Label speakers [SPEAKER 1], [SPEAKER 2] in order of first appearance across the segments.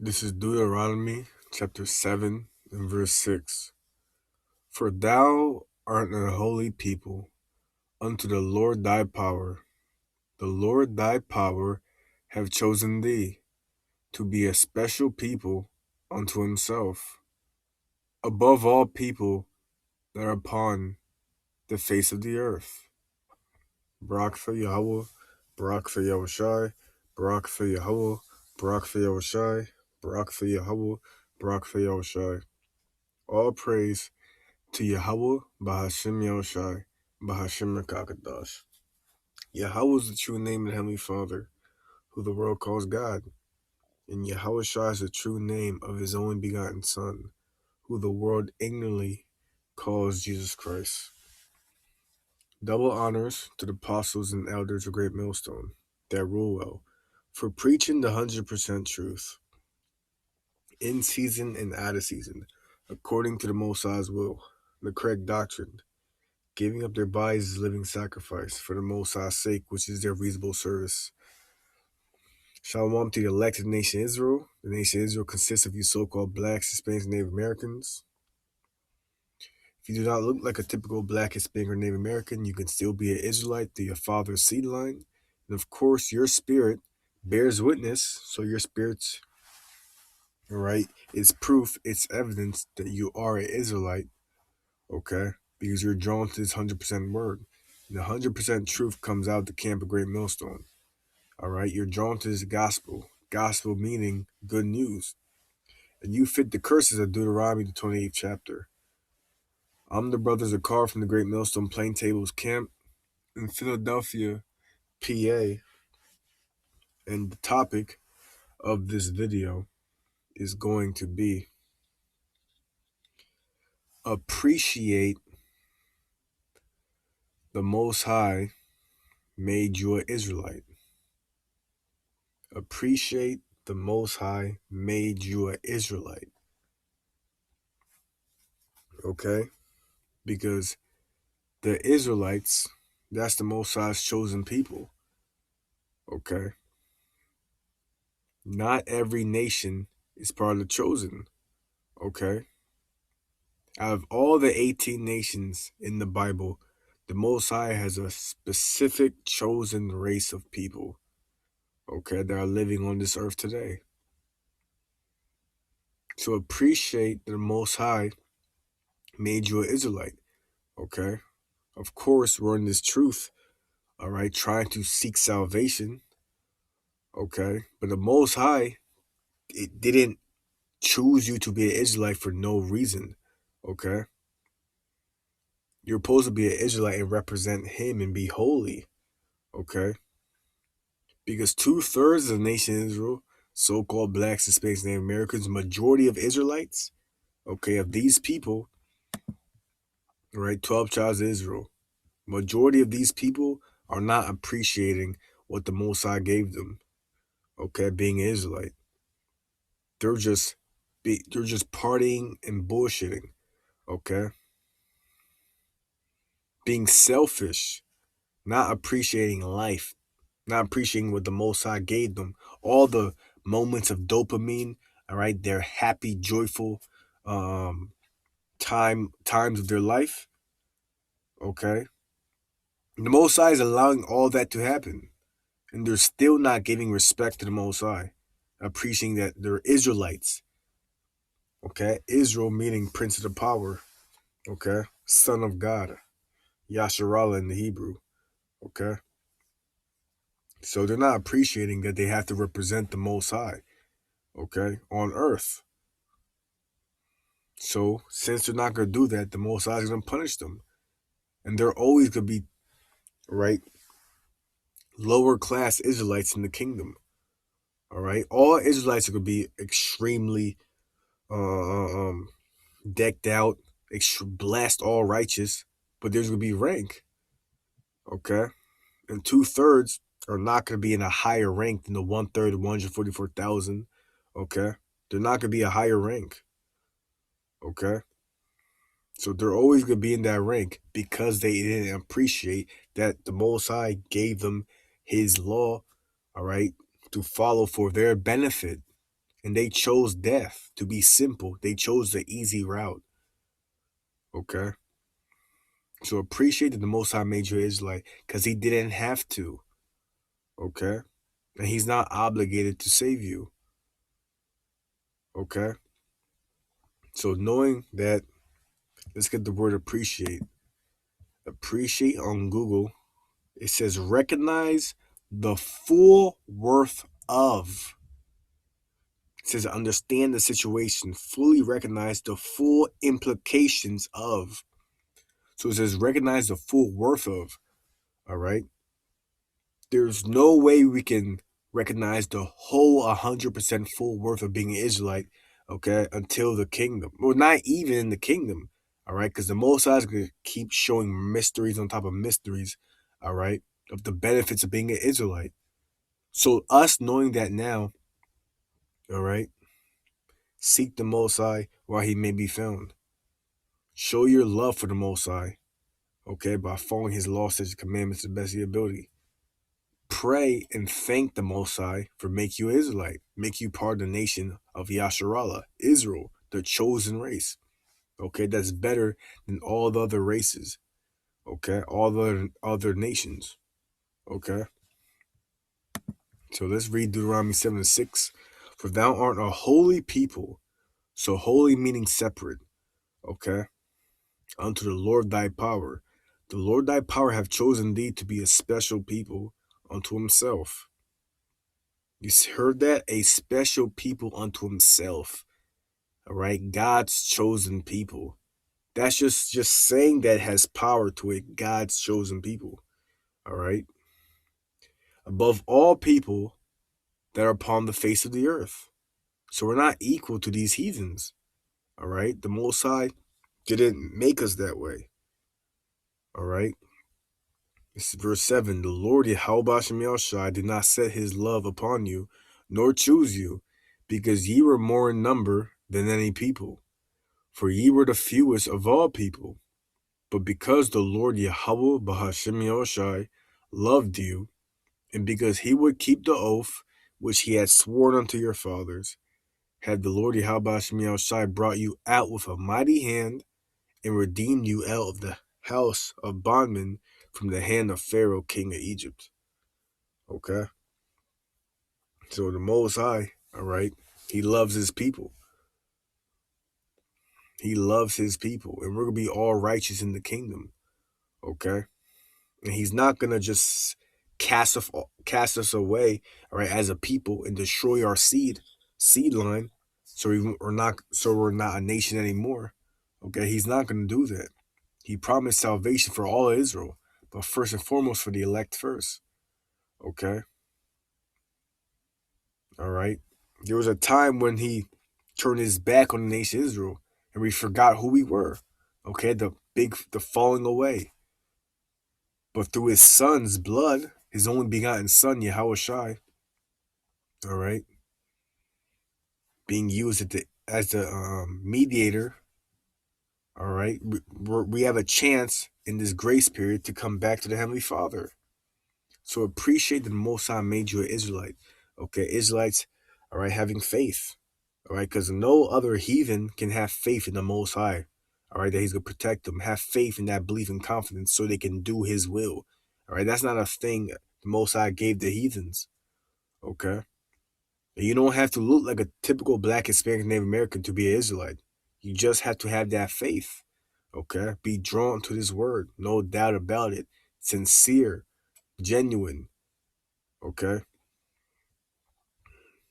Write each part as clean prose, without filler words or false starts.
[SPEAKER 1] This is Deuteronomy chapter 7 and verse 6. For thou art a holy people unto the Lord thy power. The Lord thy power have chosen thee to be a special people unto himself, above all people that are upon the face of the earth. Barak for Yahweh, Barak for Yahushai, Barak for Yahweh, Barak for Yahushai, Barak for Yahweh, Barak for Yahushai. All praise to Yahweh, Bahashim Yahushai, Bahashim Rakakadash. Yahweh is the true name of the Heavenly Father, who the world calls God. And Yahushai is the true name of his only begotten Son, who the world ignorantly calls Jesus Christ. Double honors to the apostles and elders of Great Millstone that rule well, for preaching the 100% truth, in season and out of season, according to the Most High's will, the correct doctrine, giving up their bodies as a living sacrifice for the Most High's sake, which is their reasonable service. Shalom to the elected nation Israel. The nation Israel consists of you so-called blacks, Hispanics, and Native Americans. If you do not look like a typical black, Hispanic, or Native American, you can still be an Israelite through your father's seed line. And of course, your spirit bears witness, so your spirit's, right, it's proof, it's evidence that you are an Israelite, okay? Because you're drawn to this 100% word. And the 100% truth comes out the camp of Great Millstone, all right? You're drawn to this gospel meaning good news. And you fit the curses of Deuteronomy, the 28th chapter. I'm the brothers of Carr from the Great Millstone Plain Tables Camp in Philadelphia, PA, and the topic of this video is going to be appreciate the Most High made you an Israelite. Appreciate the Most High made you an Israelite. Okay? Because the Israelites, that's the Most High's chosen people. Okay? Not every nation is part of the chosen. Okay? Out of all the 18 nations in the Bible, the Most High has a specific chosen race of people, okay, that are living on this earth today. So appreciate that the Most High made you an Israelite, okay? Of course, we're in this truth, all right, trying to seek salvation, okay? But the Most High, it didn't choose you to be an Israelite for no reason, okay? You're supposed to be an Israelite and represent Him and be holy, okay? Because 2/3 of the nation of Israel, so-called blacks, Hispanics, Native Americans, majority of Israelites, okay, of these people, right, 12 tribes of Israel, majority of these people are not appreciating what the Most High gave them, okay, being an Israelite. They're just partying and bullshitting, okay, being selfish, not appreciating life, not appreciating what the Most High gave them, all the moments of dopamine, all right, their happy, joyful times of their life, okay? The Most High is allowing all that to happen, and they're still not giving respect to the Most High, appreciating that they're Israelites, okay? Israel meaning Prince of the Power, okay? Son of God, Yasharallah in the Hebrew, okay? So they're not appreciating that they have to represent the Most High, okay, on earth. So since they're not going to do that, the Most High is going to punish them. And they're always going to be, right, lower class Israelites in the kingdom. All right. All Israelites are going to be extremely decked out, blessed, all righteous, but there's going to be rank. Okay. And 2/3 are not going to be in a higher rank than the 1/3 of 144,000. Okay. They're not going to be a higher rank. Okay. So they're always going to be in that rank because they didn't appreciate that the Most High gave them his law, all right, to follow for their benefit, And they chose death to be simple. They chose the easy route. Okay? So appreciate that the Most High made you Israelite because he didn't have to. Okay? And he's not obligated to save you. Okay? So knowing that, let's get the word appreciate. Appreciate on Google, it says recognize the full worth of. It says understand the situation, fully recognize the full implications of. So it says recognize the full worth of. All right. There's no way we can recognize the whole 100% full worth of being an Israelite, okay, until the kingdom. Well, not even in the kingdom, all right, because the Most High is going to keep showing mysteries on top of mysteries, all right, of the benefits of being an Israelite. So us knowing that now, all right, seek the Most High while he may be found. Show your love for the Most High, okay, by following his laws, statutes, commandments to the best of your ability. Pray and thank the Most High for make you Israelite, make you part of the nation of Yasharallah, Israel, the chosen race. Okay, that's better than all the other races. Okay, all the other nations. Okay, so let's read Deuteronomy 7:6. For thou art a holy people, so holy meaning separate. Okay, unto the Lord thy power. The Lord thy power have chosen thee to be a special people unto himself. You heard that? A special people unto himself. All right? God's chosen people. That's just saying that has power to it. God's chosen people. All right? Above all people that are upon the face of the earth. So we're not equal to these heathens. All right? The Most High didn't make us that way. All right? This is verse 7. The Lord Yahweh Shem Yahushai did not set his love upon you, nor choose you, because ye were more in number than any people. For ye were the fewest of all people. But because the Lord Yahweh Bahashem Yahushai loved you, and because he would keep the oath which he had sworn unto your fathers, had the Lord Yahweh Bahashem Yahushai brought you out with a mighty hand, and redeemed you out of the house of bondmen from the hand of Pharaoh, king of Egypt. Okay? So the Most High, all right, he loves his people. He loves his people, and we're going to be all righteous in the kingdom. Okay? And he's not going to just cast us away, all right, as a people and destroy our seed line, so we're not a nation anymore. Okay? He's not going to do that. He promised salvation for all of Israel, but first and foremost for the elect first. Okay? All right? There was a time when he turned his back on the nation Israel, and we forgot who we were. Okay? The falling away. But through his son's blood, his only begotten son, Yahushai, all right, being used as the mediator, all right, we have a chance in this grace period to come back to the Heavenly Father. So appreciate that the Most High made you an Israelite. Okay, Israelites, all right, having faith, all right, because no other heathen can have faith in the Most High, all right, that he's going to protect them. Have faith in that belief and confidence so they can do his will, all right. That's not a thing the Most High gave the heathens, okay. And you don't have to look like a typical Black, Hispanic, Native American to be an Israelite. You just have to have that faith, okay. Be drawn to this word, no doubt about it. Sincere, genuine, okay.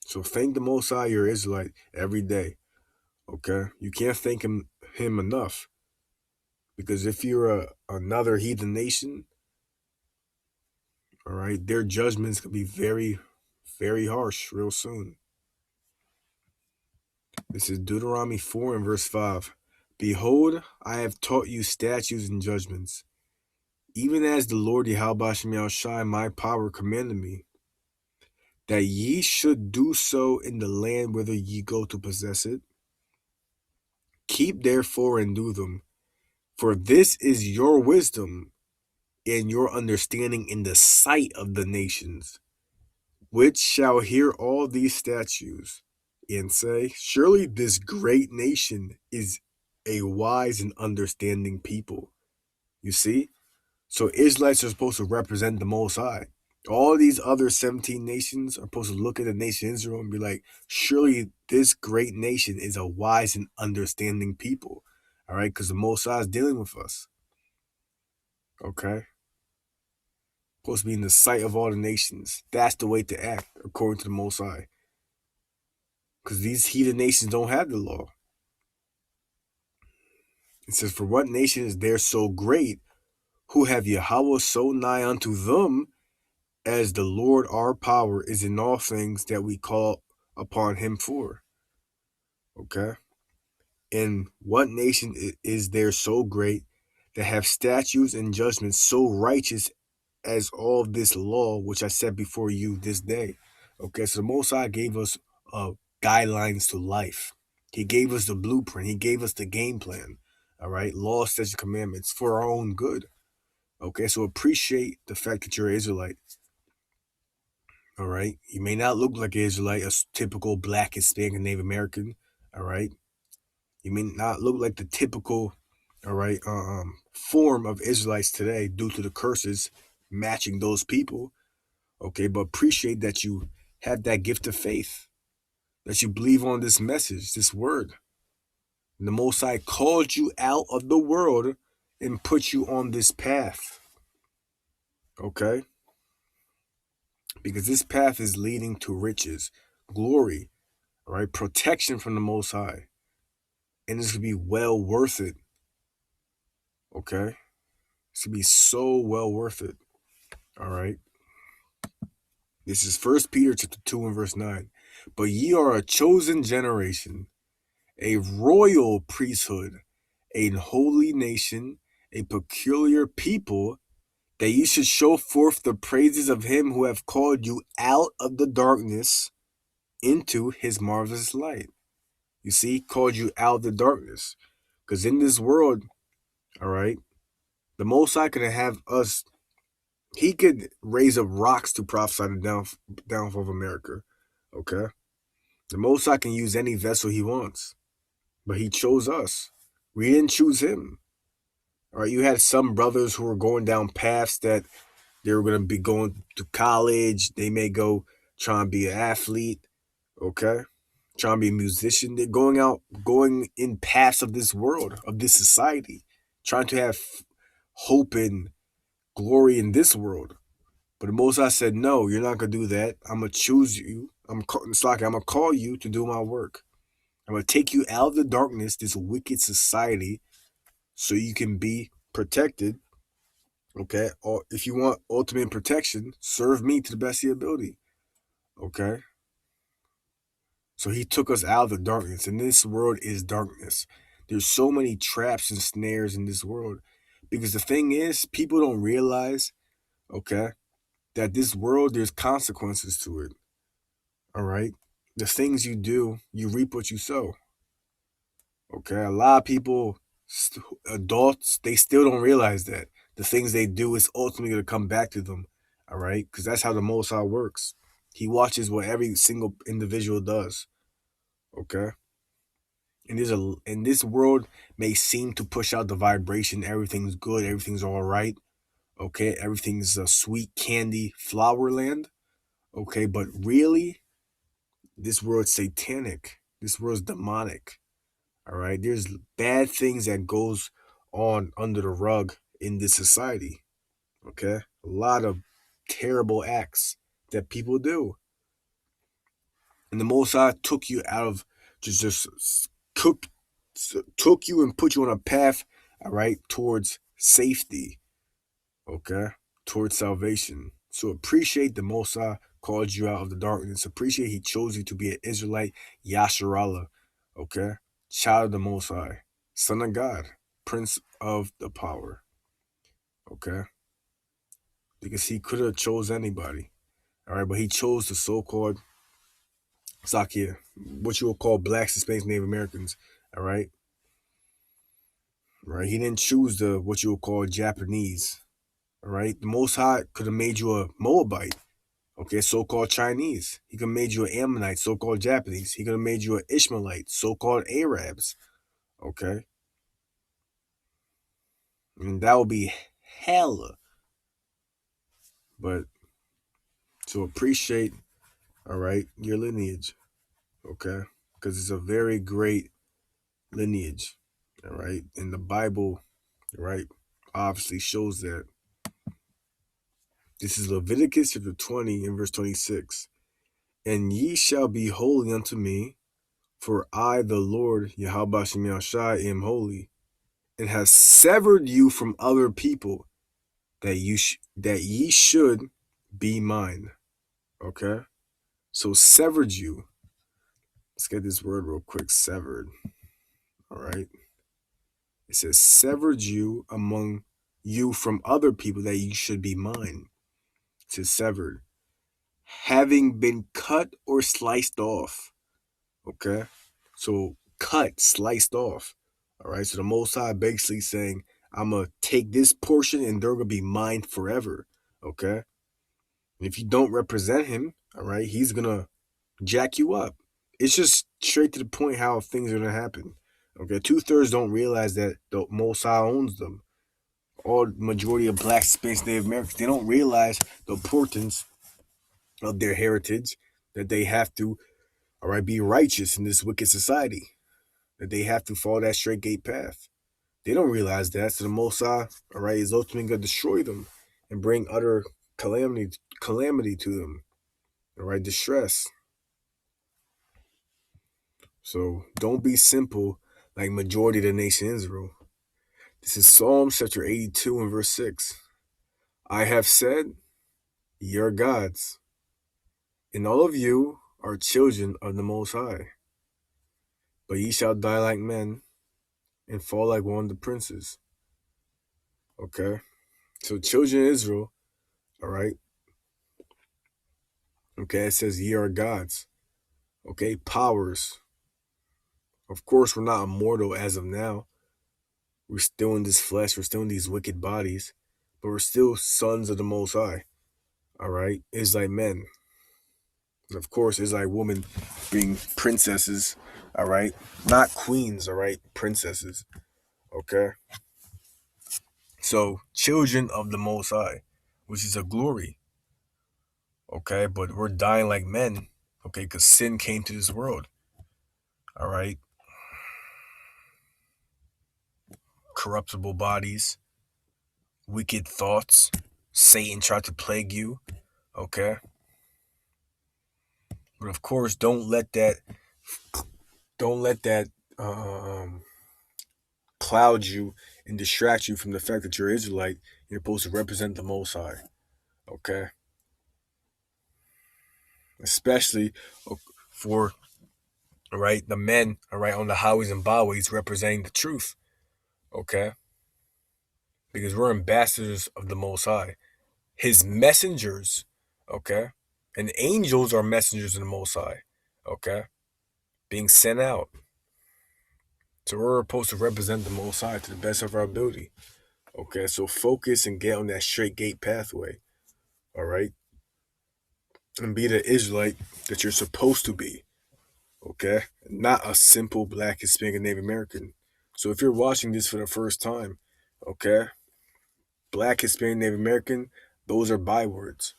[SPEAKER 1] So thank the Most High you're Israelite every day. Okay? You can't thank him enough. Because if you're another heathen nation, all right, their judgments could be very, very harsh real soon. This is Deuteronomy 4 and verse 5. Behold, I have taught you statutes and judgments, even as the Lord Yahweh Shem Yahushai my power commanded me, that ye should do so in the land whither ye go to possess it. Keep therefore and do them, for this is your wisdom and your understanding in the sight of the nations, which shall hear all these statutes and say, surely this great nation is a wise and understanding people. You see? So Israelites are supposed to represent the Most High. All these other 17 nations are supposed to look at the nation Israel and be like, surely this great nation is a wise and understanding people. All right? Because the Most High is dealing with us. Okay? Supposed to be in the sight of all the nations. That's the way to act, according to the Most High. Because these heathen nations don't have the law. It says, for what nation is there so great, who have Yahweh so nigh unto them, as the Lord our power is in all things that we call upon him for? Okay? And what nation is there so great that have statutes and judgments so righteous as all this law which I set before you this day? Okay, so the Most High gave us guidelines to life. He gave us the blueprint. He gave us the game plan. All right, law, statutes, commandments for our own good. Okay, so appreciate the fact that you're an Israelite. All right, you may not look like an Israelite, a typical black, Hispanic, Native American. All right, you may not look like the typical, all right, form of Israelites today due to the curses matching those people. Okay, but appreciate that you have that gift of faith, that you believe on this message, this word. And the Most High called you out of the world and put you on this path. Okay, because this path is leading to riches, glory, all right, protection from the Most High, and it's gonna be well worth it. Okay, it's gonna be so well worth it. All right. This is 1 Peter chapter 2 and verse 9. But ye are a chosen generation, a royal priesthood, a holy nation, a peculiar people, that ye should show forth the praises of him who have called you out of the darkness into his marvelous light. You see, called you out of the darkness. Because in this world, all right, the Most High could have us, he could raise up rocks to prophesy the downfall of America. Okay? The Most High can use any vessel he wants, but he chose us. We didn't choose him. All right, you had some brothers who were going down paths that they were going to be going to college. They may go try and be an athlete, okay? Trying to be a musician. They're going in paths of this world, of this society, trying to have hope and glory in this world. But the Most High said, no, you're not going to do that. I'm going to choose you. It's like I'm going to call you to do my work. I'm going to take you out of the darkness, this wicked society, so you can be protected. Okay? Or if you want ultimate protection, serve me to the best of your ability. Okay? So he took us out of the darkness, and this world is darkness. There's so many traps and snares in this world. Because the thing is, people don't realize, okay, that this world, there's consequences to it. All right? The things you do, you reap what you sow. Okay? A lot of people, adults, they still don't realize that. The things they do is ultimately going to come back to them. All right? Because that's how the Most High works. He watches what every single individual does. Okay? And this world may seem to push out the vibration. Everything's good. Everything's all right. Okay? Everything's a sweet candy flower land. Okay? But really, this world's satanic. This world's demonic. All right? There's bad things that goes on under the rug in this society. Okay? A lot of terrible acts that people do. And the Most High took you out of just took you and put you on a path, all right, towards safety, okay, towards salvation. So appreciate the Most High called you out of the darkness. Appreciate he chose you to be an Israelite, Yasharallah, okay, child of the Most High, son of God, prince of the power, okay, because he could have chose anybody, all right, but he chose the so-called Sakia, what you will call blacks, Hispanics, Native Americans, all right. Right, he didn't choose the what you would call Japanese. All right, the Most High could have made you a Moabite. Okay, so-called Chinese. He could have made you an Ammonite, so-called Japanese. He could have made you an Ishmaelite, so-called Arabs. Okay, and that would be hella. But to appreciate, all right, your lineage. Okay, because it's a very great lineage. All right, and the Bible, right, obviously shows that. This is Leviticus chapter 20 and verse 26. And ye shall be holy unto me, for I, the Lord, Yahweh Shem Yahushai, am holy, and has severed you from other people, that that ye should be mine. Okay? So severed you. Let's get this word real quick. Severed. All right. It says severed you among you from other people, that you should be mine. It says severed. Having been cut or sliced off. Okay? So cut, sliced off. All right. So the Most High basically saying, I'm going to take this portion and they're going to be mine forever. Okay. And if you don't represent him, all right, he's going to jack you up. It's just straight to the point how things are going to happen. Okay. 2/3 don't realize that the Most High owns them. All majority of Black, Hispanics, Native Americans, they don't realize the importance of their heritage, that they have to, all right, be righteous in this wicked society, that they have to follow that straight gate path. They don't realize that. So the Most High, all right, is ultimately going to destroy them and bring utter calamity to them. All right, distress. So don't be simple like majority of the nation Israel. This is Psalm chapter 82 and verse 6. I have said, ye are gods, and all of you are children of the Most High. But ye shall die like men and fall like one of the princes. Okay? So children of Israel, all right? Okay, it says ye are gods. Okay, powers. Of course, we're not immortal as of now. We're still in this flesh. We're still in these wicked bodies. But we're still sons of the Most High. All right? It's like men. And of course, it's like women being princesses. All right? Not queens, all right? Princesses. Okay? So, children of the Most High, which is a glory. Okay? But we're dying like men. Okay? Because sin came to this world. All right? Corruptible bodies, wicked thoughts. Satan tried to plague you. Okay? But of course, don't let that cloud you and distract you from the fact that you're Israelite. You're supposed to represent the Most High. Okay? Especially for, all right, the men, all right, on the highways and byways representing the truth. Okay? Because we're ambassadors of the Most High. His messengers. Okay? And angels are messengers of the Most High. Okay? Being sent out. So we're supposed to represent the Most High to the best of our ability. Okay, so focus and get on that straight gate pathway. All right, and be the Israelite that you're supposed to be. Okay, not a simple Black, Hispanic, Native American. So if you're watching this for the first time, okay, Black, Hispanic, Native American, those are bywords.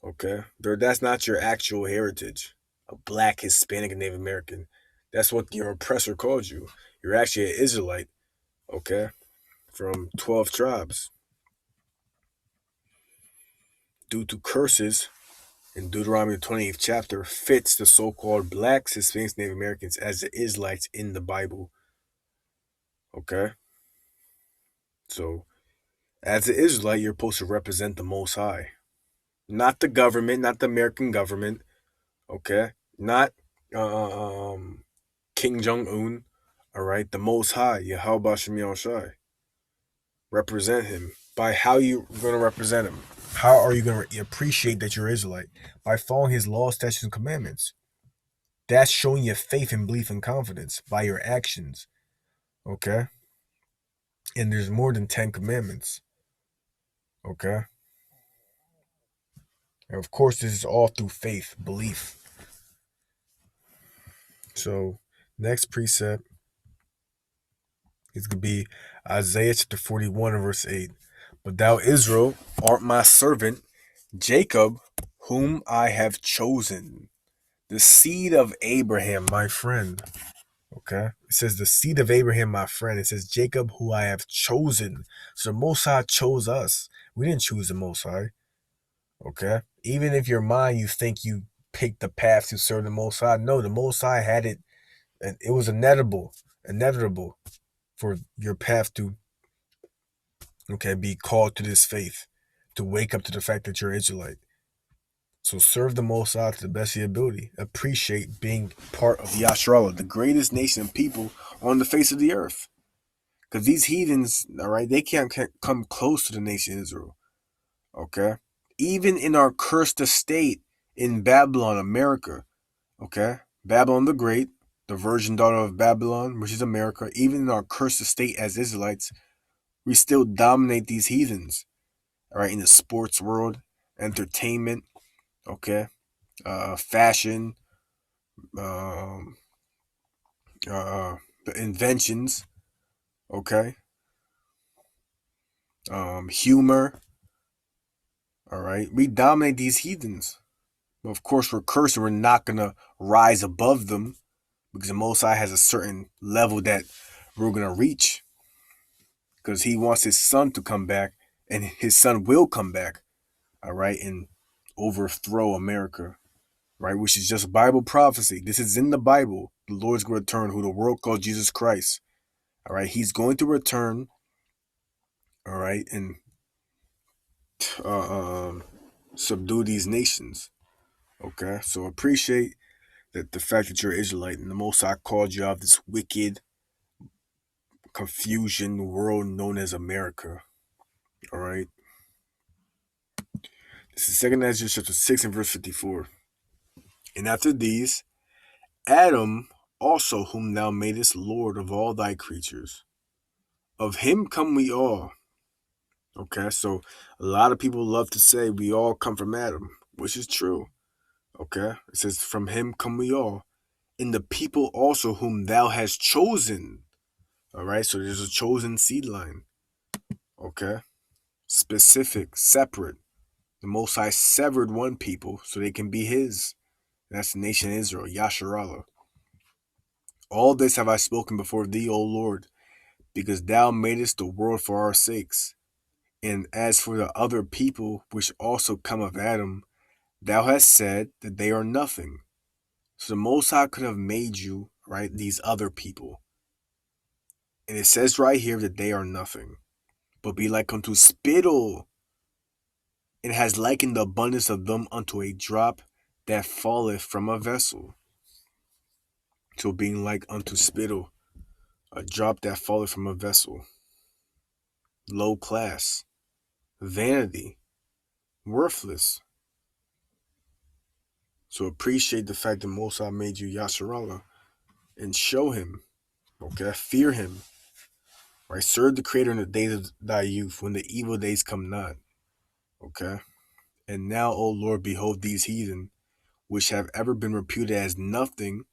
[SPEAKER 1] Okay, that's not your actual heritage. A Black, Hispanic, and Native American. That's what your oppressor called you. You're actually an Israelite. Okay, from 12 tribes. Due to curses in Deuteronomy 28th chapter, fits the so-called Blacks, Hispanics, Native Americans as the Israelites in the Bible. Okay? So, as an Israelite, you're supposed to represent the Most High. Not the government, not the American government. Okay? Not King Jong-un. All right? The Most High, Yahweh Shem Yahushai. Represent him. By how you going to represent him? How are you going to appreciate that you're Israelite? By following his laws, statutes, and commandments. That's showing your faith and belief and confidence by your actions. Okay? And there's more than 10 commandments. Okay? And of course, this is all through faith, belief. So, next precept is going to be Isaiah chapter 41 and verse 8. But thou, Israel, art my servant, Jacob, whom I have chosen, the seed of Abraham, my friend. Okay? It says, the seed of Abraham, my friend. It says, Jacob, who I have chosen. So the Most High chose us. We didn't choose the Most High. Okay? Even if your mind, you think you picked the path to serve the Most High. No, the Most High had it, and it was inevitable for your path to, okay, be called to this faith, to wake up to the fact that you're Israelite. So serve the Most High to the best of your ability. Appreciate being part of Yasharallah, the greatest nation of people on the face of the earth. Because these heathens, all right, they can't come close to the nation Israel. Okay? Even in our cursed estate in Babylon, America, okay? Babylon the Great, the virgin daughter of Babylon, which is America, even in our cursed estate as Israelites, we still dominate these heathens, all right, in the sports world, entertainment, okay, fashion, um, the inventions, okay, humor, all right. We dominate these heathens. But of course, we're cursed and we're not going to rise above them because the Most High has a certain level that we're going to reach because he wants his son to come back and his son will come back, all right, and overthrow America, right, which is just Bible prophecy. This is in the Bible. The Lord's going to return, who the world called Jesus Christ, all right. He's going to return, all right, and subdue these nations, okay. So appreciate that the fact that you're Israelite and the Most High called you out of this wicked confusion world known as America. All right. This is 2 Ezra chapter 6 and verse 54. And after these, Adam also, whom thou madest Lord of all thy creatures, of him come we all. Okay, so a lot of people love to say we all come from Adam, which is true. Okay, it says, from him come we all, and the people also whom thou hast chosen. All right, so there's a chosen seed line. Okay, specific, separate. The Most High severed one people so they can be his. That's the nation of Israel, Yasharallah. All this have I spoken before thee, O Lord, because thou madest the world for our sakes. And as for the other people which also come of Adam, thou hast said that they are nothing. So the Most High could have made you, right, these other people. And it says right here that they are nothing, but be like unto spittle. It has likened the abundance of them unto a drop that falleth from a vessel. So being like unto spittle, a drop that falleth from a vessel. Low class, vanity, worthless. So appreciate the fact that Most High made you Yasharallah and show him, okay? Fear him, right? Serve the Creator in the days of thy youth when the evil days come not, okay? And now, O Lord, behold these heathen, which have ever been reputed as nothing,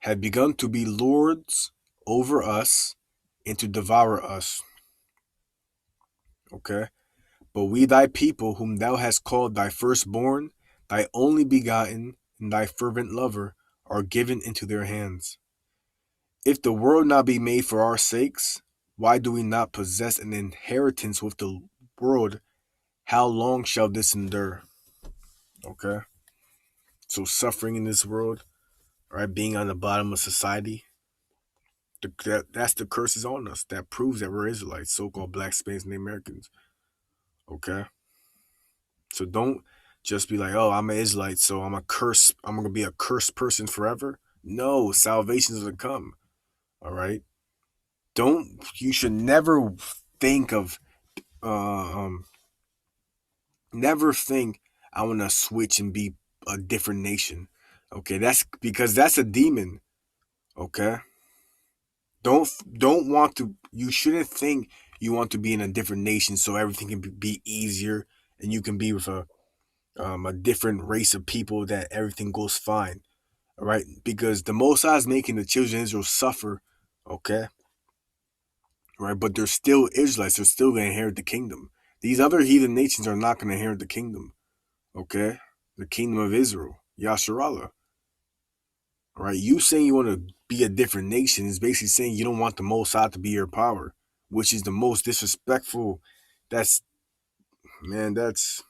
[SPEAKER 1] have begun to be lords over us and to devour us, okay? But we thy people, whom thou hast called thy firstborn, thy only begotten, and thy fervent lover, are given into their hands. If the world not be made for our sakes, why do we not possess an inheritance with the world? How long shall this endure? Okay? So suffering in this world, right, being on the bottom of society, that's the curses on us. That proves that we're Israelites, so-called Black, Spanish, and Americans. Okay? So don't just be like, oh, I'm an Israelite, so I'm going to be a cursed person forever. No, salvation is to come. All right? You should never think of, never think I want to switch and be a different nation. Okay? That's because that's a demon. Okay? Don't want to, you shouldn't think you want to be in a different nation so everything can be easier and you can be with a a different race of people that everything goes fine. All right, because the Most High is making the children of Israel suffer. Okay, right, but they're still Israelites. They're still going to inherit the kingdom. These other heathen nations are not going to inherit the kingdom. Okay, the kingdom of Israel, Yasharallah. All right, you saying you want to be a different nation is basically saying you don't want the Most High to be your power, which is the most disrespectful. That's Man, that's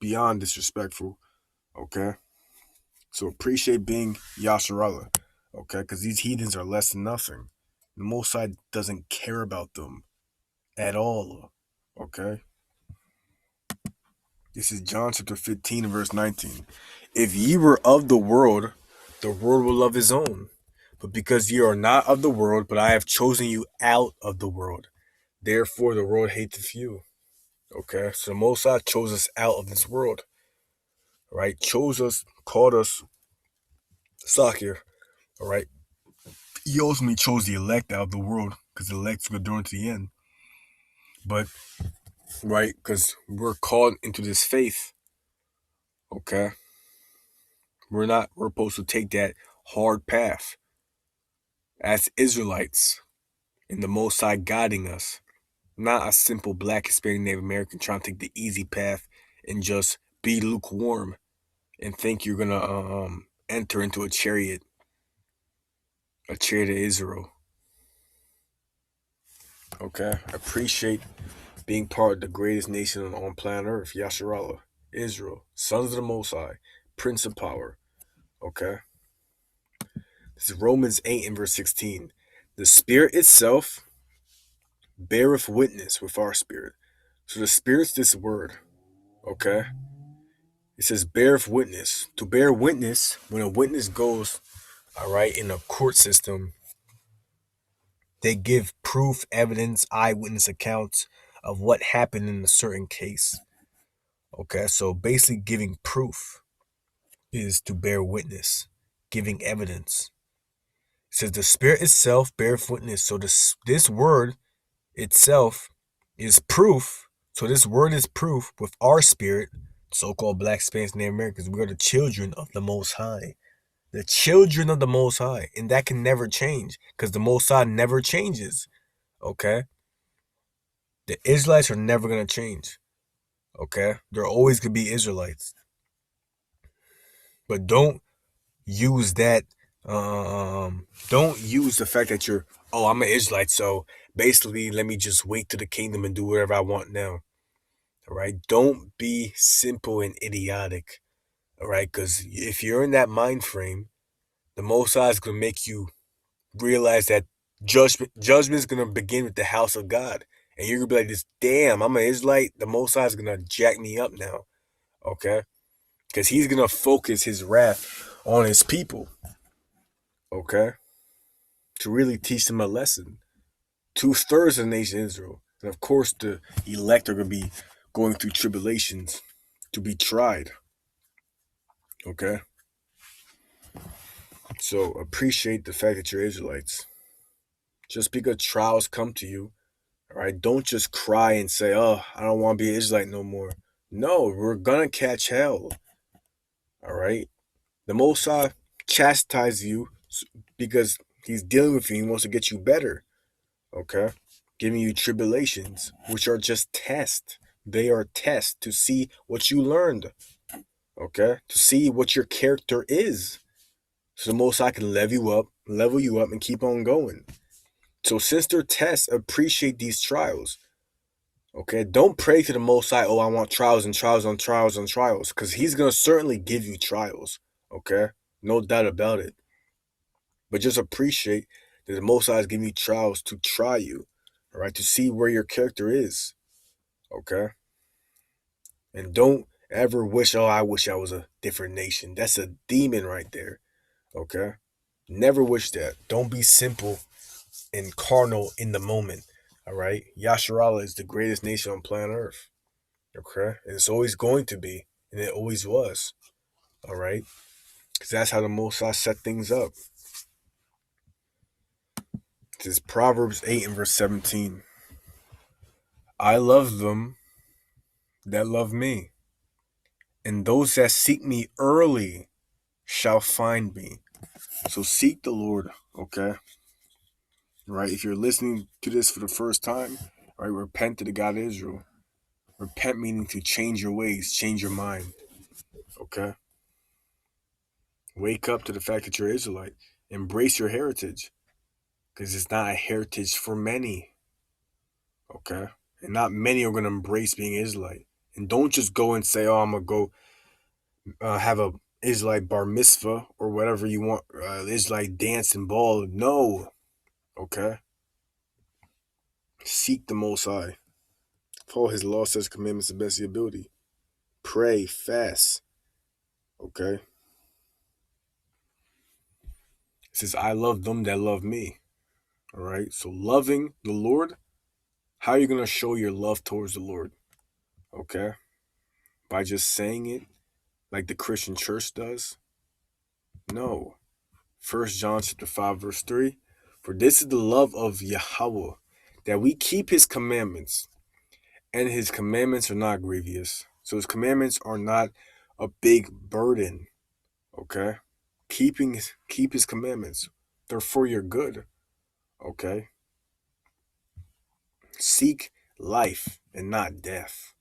[SPEAKER 1] beyond disrespectful. Okay, so appreciate being Yasharallah. Okay, because these heathens are less than nothing. The Most High doesn't care about them at all. Okay, this is John chapter 15 verse 19. If ye were of the world will love his own. But because ye are not of the world, but I have chosen you out of the world, therefore the world hateth you. Okay, so the Most High chose us out of this world. Right? Chose us, called us Sakir. All right. He ultimately chose the elect out of the world because the elect's going to endure to the end. But, right, because we're called into this faith. Okay. We're supposed to take that hard path as Israelites and the Most High guiding us. Not a simple black Hispanic Native American trying to take the easy path and just be lukewarm and think you're going to enter into a chariot of Israel. Okay, appreciate being part of the greatest nation on planet Earth, Yasharallah, Israel, sons of the Most High, Prince of Power. Okay, this is Romans 8 and verse 16. The Spirit itself beareth witness with our spirit. So the Spirit's this word. Okay, it says beareth witness. To bear witness, when a witness goes, all right, in a court system, they give proof, evidence, eyewitness accounts of what happened in a certain case. Okay, so basically giving proof is to bear witness, giving evidence. It says the Spirit itself beareth witness. So this word itself is proof. So this word is proof with our spirit, so-called Black, Spanish, Native Americans. We are the children of the Most High. The children of the Most High. And that can never change because the Most High never changes. Okay? The Israelites are never going to change. Okay? They're always going to be Israelites. But don't use that. Don't use the fact that I'm an Israelite, so basically let me just wait to the kingdom and do whatever I want now. All right? Don't be simple and idiotic. All right? Because if you're in that mind frame, the Most High is going to make you realize that judgment is going to begin with the house of God. And you're going to be like this, damn, I'm an Israelite. The Most High is going to jack me up now. Okay? Because he's going to focus his wrath on his people. Okay? To really teach them a lesson. 2/3 of the nation of Israel. And of course, the elect are going to be going through tribulations to be tried. Okay? So appreciate the fact that you're Israelites. Just because trials come to you, all right, don't just cry and say, oh, I don't want to be an Israelite no more. No, we're going to catch hell. All right? The Most High chastises you because he's dealing with you. He wants to get you better. Okay? Giving you tribulations, which are just tests. They are tests to see what you learned. Okay? To see what your character is. So the Most High can level you up, and keep on going. So since they're tests, appreciate these trials. Okay? Don't pray to the Most High, oh, I want trials and trials on trials on trials. Because he's going to certainly give you trials. Okay? No doubt about it. But just appreciate that the Most High is giving you trials to try you. All right? To see where your character is. Okay? And don't ever wish, oh, I wish I was a different nation. That's a demon right there. Okay? Never wish that. Don't be simple and carnal in the moment. All right? Yasharallah is the greatest nation on planet Earth. Okay? And it's always going to be. And it always was. All right? Because that's how the Most High set things up. This is Proverbs 8 and verse 17. I love them that love me, And those that seek me early shall find me. So seek the Lord, okay? Right? If you're listening to this for the first time, right, repent to the God of Israel. Repent meaning to change your ways, change your mind, okay? Wake up to the fact that you're Israelite. Embrace your heritage, because it's not a heritage for many, okay? And not many are going to embrace being Israelite. And don't just go and say, oh, I'm going to go have a Israelite bar mitzvah or whatever you want, Israelite dance and ball. No, okay? Seek the Most High. Follow His law, says commandments, the best of your ability. Pray, fast, okay? It says, I love them that love me, all right? So loving the Lord, how are you going to show your love towards the Lord, okay? By just saying it like the Christian church does? No. 1 John chapter 5, verse 3. For this is the love of Yahweh, that we keep His commandments, and His commandments are not grievous. So His commandments are not a big burden, okay? Keep His commandments. They're for your good, okay? Seek life and not death.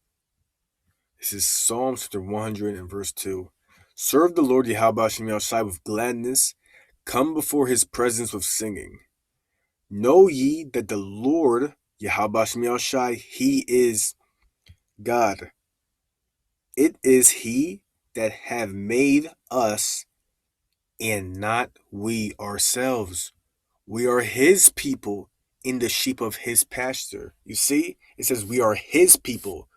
[SPEAKER 1] This is Psalms chapter 100 and verse 2. Serve the Lord Yahweh Shem Yahshai with gladness. Come before His presence with singing. Know ye that the Lord Yahweh Shem Yahshai, He is God. It is He that have made us, and not we ourselves. We are His people in the sheep of His pasture. You see, it says we are His people.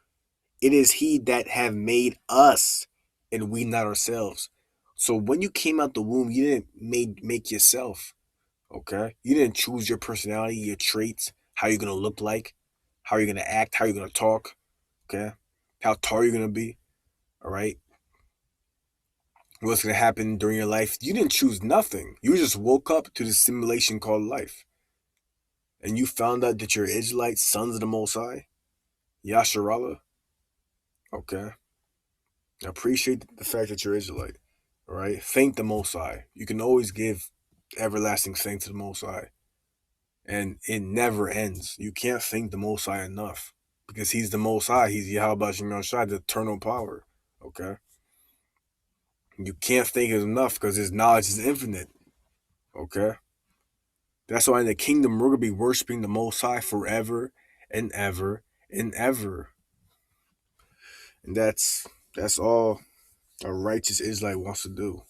[SPEAKER 1] It is He that have made us, and we not ourselves. So when you came out the womb, you didn't make yourself. Okay? You didn't choose your personality, your traits, how you're gonna look like, how you're gonna act, how you're gonna talk. Okay? How tall you're gonna be. All right? What's gonna happen during your life? You didn't choose nothing. You just woke up to this simulation called life. And you found out that you're Israelites, sons of the Most High, Yasharallah. Okay? Appreciate the fact that you're Israelite. All right? Thank the Most High. You can always give everlasting thanks to the Most High. And it never ends. You can't thank the Most High enough. Because He's the Most High. He's Yahweh Shem Yahshai, the eternal power. Okay? You can't thank Him enough because His knowledge is infinite. Okay? That's why in the kingdom we're going to be worshiping the Most High forever and ever and ever. And that's all a righteous Israelite wants to do.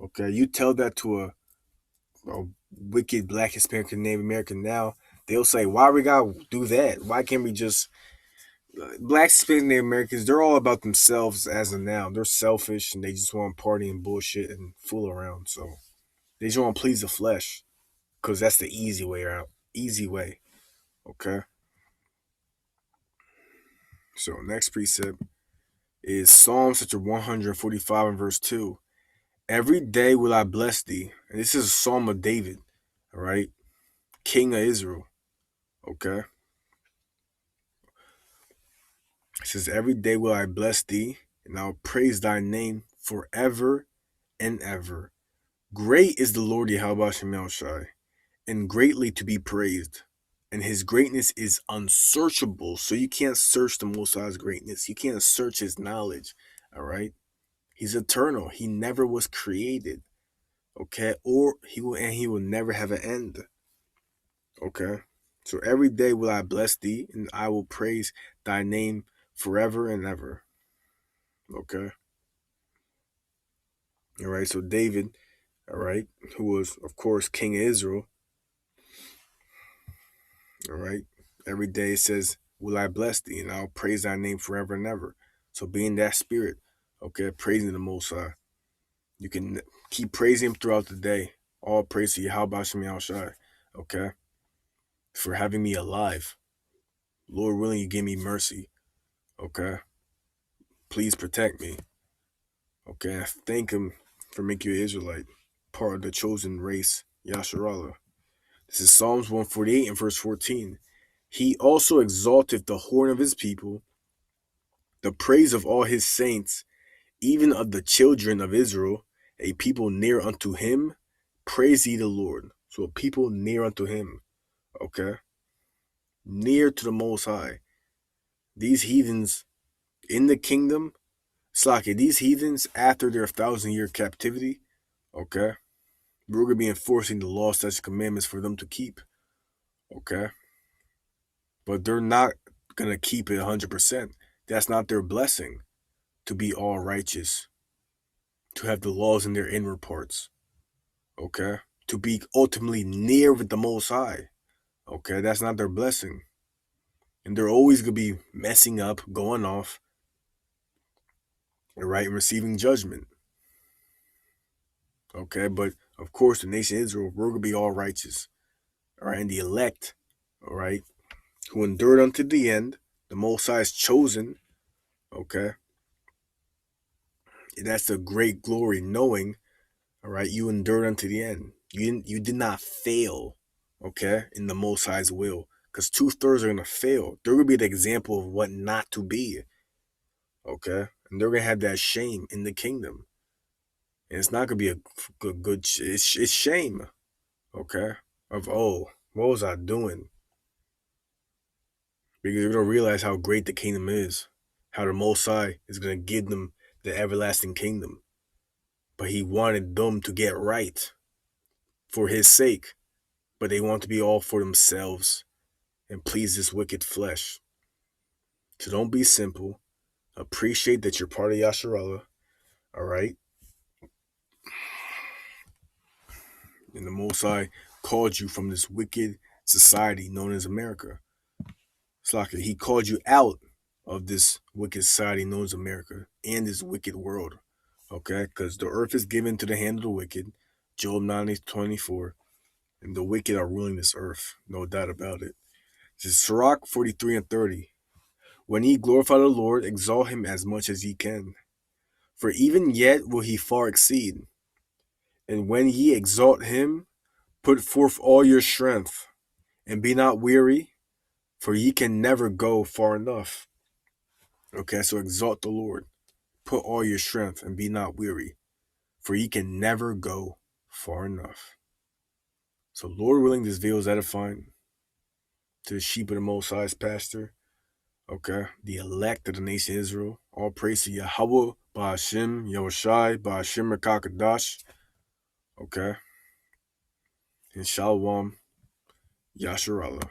[SPEAKER 1] Okay? You tell that to a wicked black Hispanic Native American now, they'll say, why we gotta do that? Why can't we just black Hispanic Native Americans, they're all about themselves as of now. They're selfish and they just want to party and bullshit and fool around. So they just want to please the flesh. Because that's the easy way out. Easy way. Okay. So next precept is Psalms chapter 145 and verse 2. Every day will I bless thee. And this is a psalm of David. All right. King of Israel. Okay. It says, every day will I bless thee, and I'll praise thy name forever and ever. Great is the Lord Yahweh Shem Yahshai, and greatly to be praised. And His greatness is unsearchable. So you can't search the Most High's greatness. You can't search His knowledge. All right. He's eternal. He never was created. Okay. He will never have an end. Okay. So every day will I bless thee, and I will praise thy name forever and ever. Okay. All right. So David, all right, who was, of course, king of Israel. All right. Every day it says, will I bless thee, and I'll praise thy name forever and ever. So be in that spirit, okay, praising the Most High. You can keep praising Him throughout the day. All praise to Yahweh Shem Yahshai, okay, for having me alive. Lord willing, you give me mercy, okay. Please protect me, okay. I thank Him for making you an Israelite, part of the chosen race, Yasharallah. This is Psalms 148 and verse 14. He also exalteth the horn of His people, the praise of all His saints, even of the children of Israel, a people near unto him, praise ye the Lord. So a people near unto him, okay? Near to the Most High. These heathens in the kingdom, Slaki, these heathens after their 1,000-year captivity, okay? We're going to be enforcing the law, statutes, commandments for them to keep, okay? But they're not going to keep it 100%. That's not their blessing, to be all righteous, to have the laws in their inward parts, okay? To be ultimately near with the Most High, okay? That's not their blessing. And they're always going to be messing up, going off, right, and receiving judgment, okay? But, of course, the nation of Israel, we're going to be all righteous, all right? And the elect, all right, who endured unto the end, the Most High is chosen, okay? And that's the great glory, knowing, all right, you endured unto the end. You did not fail, okay, in the Most High's will. Because 2/3 are going to fail. They're going to be the example of what not to be, okay? And they're going to have that shame in the kingdom. And it's not going to be a good it's shame, okay? Of, oh, what was I doing? Because they're going to realize how great the kingdom is. How the Most High is going to give them the everlasting kingdom. But he wanted them to get right for his sake. But they want to be all for themselves and please this wicked flesh. So don't be simple. Appreciate that you're part of Yasharallah, all right? And the Most High called you from this wicked society known as America. It's like he called you out of this wicked society known as America and this wicked world, okay? Because the earth is given to the hand of the wicked, Job 9:24, and the wicked are ruling this earth, no doubt about it. This is Sirach 43:30. When ye glorify the Lord, exalt him as much as ye can. For even yet will he far exceed. And when ye exalt him, put forth all your strength, and be not weary, for ye can never go far enough. Okay, so exalt the Lord. Put all your strength, and be not weary, for ye can never go far enough. So Lord willing, this video is edifying to the sheep of the Most High's pasture. Okay, the elect of the nation of Israel. All praise to Yahweh, Ba'ashim, Yahushai, Ba'ashim Rakakadash. Okay, and Shalom, Yasharallah.